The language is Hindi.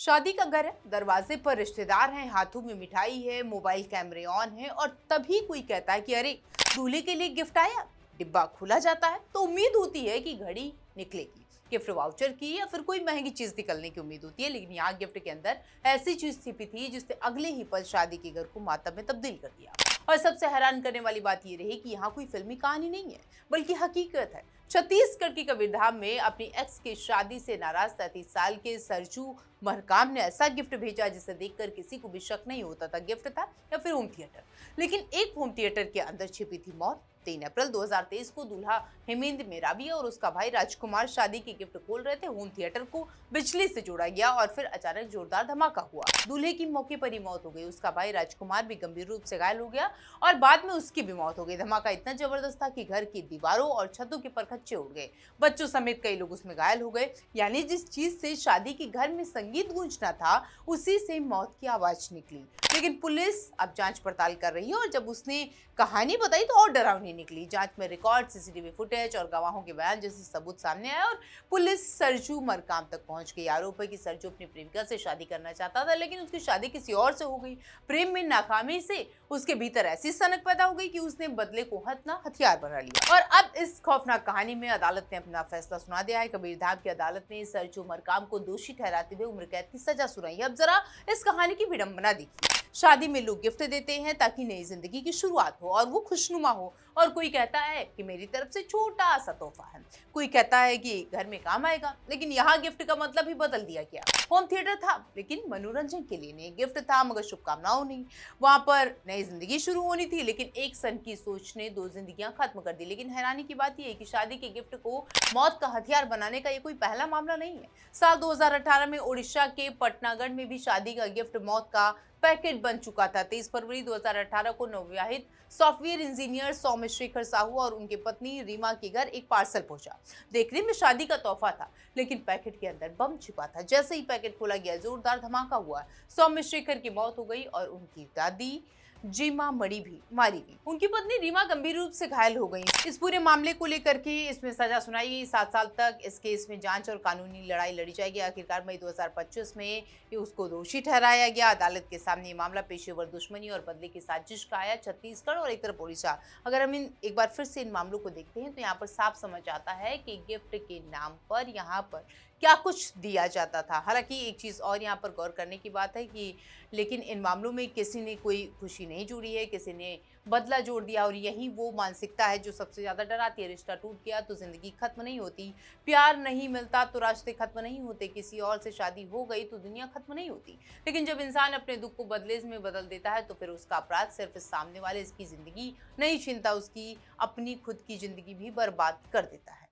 शादी का घर है, दरवाजे पर रिश्तेदार हैं, हाथों में मिठाई है, मोबाइल कैमरे ऑन है और तभी कोई कहता है कि अरे दूल्हे के लिए गिफ्ट आया। डिब्बा खुला जाता है तो उम्मीद होती है कि घड़ी निकलेगी, गिफ्ट वाउचर की या फिर कोई महंगी चीज निकलने की उम्मीद होती है, लेकिन यहाँ गिफ्ट के अंदर ऐसी चीज छिपी थी जिसने अगले ही पल शादी के घर को मातम में तब्दील कर दिया। और सबसे हैरान करने वाली बात यह रही कि यहाँ कोई फिल्मी कहानी नहीं है, बल्कि हकीकत है। छत्तीसगढ़ के कबीरधाम में अपनी एक्स की शादी से नाराज 33 साल के सरजू मरकाम ने ऐसा गिफ्ट भेजा जिसे देखकर किसी को भी शक नहीं होता था गिफ्ट था या फिर होम थिएटर। लेकिन एक होम थिएटर के अंदर छिपी थी मौत। 3 अप्रैल 2023 को दूल्हा हेमेंद्र मेरावी और उसका भाई राजकुमार शादी की गिफ्ट खोल रहे थे। होम थिएटर को बिजली से जोड़ा गया और फिर अचानक जोरदार धमाका हुआ। दूल्हे की मौके पर ही मौत हो गई, उसका भाई राजकुमार भी गंभीर रूप से घायल हो गया और बाद में उसकी भी मौत हो गई। धमाका इतना जबरदस्त था कि घर की दीवारों और छतों के परखच्चे उड़ गए, बच्चों समेत कई लोग उसमें घायल हो गए। यानी जिस चीज से शादी के घर में संगीत गूंजना था, उसी से मौत की आवाज निकली। लेकिन पुलिस अब जांच पड़ताल कर रही है और जब उसने कहानी बताई तो और डरावनी निकली। जांच में रिकॉर्ड, सीसीटीवी फुटेज और गवाहों के बयान जैसे सबूत सामने आए और पुलिस सरजू मरकाम तक पहुंच गई। आरोप है कि सरजू अपनी प्रेमिका से शादी करना चाहता था, लेकिन उसकी शादी किसी और से हो गई। प्रेम में नाकामी से उसके भीतर ऐसी सनक पैदा हो गई कि उसने बदले को हथियार बना लिया। और अब इस खौफनाक कहानी में अदालत ने अपना फैसला सुना दिया है। कबीरधाम की अदालत ने सरजू मरकाम को दोषी ठहराते हुए उम्र कैद की सजा सुनाई। अब जरा इस कहानी की विडंबना देखिए। शादी में लोग गिफ्ट देते हैं ताकि नई जिंदगी की शुरुआत हो और वो खुशनुमा हो। और कोई कहता है कि मेरी तरफ से छोटा सा तोहफा है, कोई कहता है कि घर में काम आएगा। लेकिन यहाँ गिफ्ट का मतलब ही बदल दिया गया। होम थिएटर था लेकिन मनोरंजन के लिए नहीं, गिफ्ट था मगर शुभकामनाओं नहीं। वहां पर नई जिंदगी शुरू होनी थी, लेकिन एक सन की सोच ने 2 जिंदगियां खत्म कर दी। लेकिन हैरानी की बात यह है कि शादी के गिफ्ट को मौत का हथियार बनाने का ये कोई पहला मामला नहीं है। साल 2018 में उड़ीसा के पटनागढ़ में भी शादी का गिफ्ट मौत का पैकेट बन चुका था। 23 फरवरी 2018 को नवविवाहित सॉफ्टवेयर इंजीनियर सौम्यशेखर साहू और उनकी पत्नी रीमा के घर एक पार्सल पहुंचा। देखने में शादी का तोहफा था, लेकिन पैकेट के अंदर बम छिपा था। जैसे ही पैकेट खोला गया, जोरदार धमाका हुआ। सौम्यशेखर की मौत हो गई और उनकी दादी जीमा मड़ी भी मारी गई। उनकी पत्नी रीमा गंभीर रूप से घायल हो गई। इस पूरे मामले को लेकर के इसमें सजा सुनाई गई। 7 साल तक इस केस में जांच और कानूनी लड़ाई लड़ी जाएगी। आखिरकार मई 2025 में उसको दोषी ठहराया गया। अदालत के सामने ये मामला पेशेवर दुश्मनी और बदले की साजिश का आया। छत्तीसगढ़ और एक तरफ उड़ीसा। अगर हम एक बार फिर से इन मामलों को देखते हैं तो यहाँ पर साफ समझ आता है कि गिफ्ट के नाम पर यहाँ पर क्या कुछ दिया जाता था। हालांकि एक चीज़ और यहाँ पर गौर करने की बात है कि लेकिन इन मामलों में किसी ने कोई खुशी नहीं जोड़ी है, किसी ने बदला जोड़ दिया। और यही वो मानसिकता है जो सबसे ज़्यादा डराती है। रिश्ता टूट गया तो ज़िंदगी खत्म नहीं होती, प्यार नहीं मिलता तो रास्ते खत्म नहीं होते, किसी और से शादी हो गई तो दुनिया खत्म नहीं होती। लेकिन जब इंसान अपने दुख को बदले में बदल देता है तो फिर उसका अपराध सिर्फ सामने वाले इसकी ज़िंदगी नहीं छीनता, उसकी अपनी खुद की ज़िंदगी भी बर्बाद कर देता है।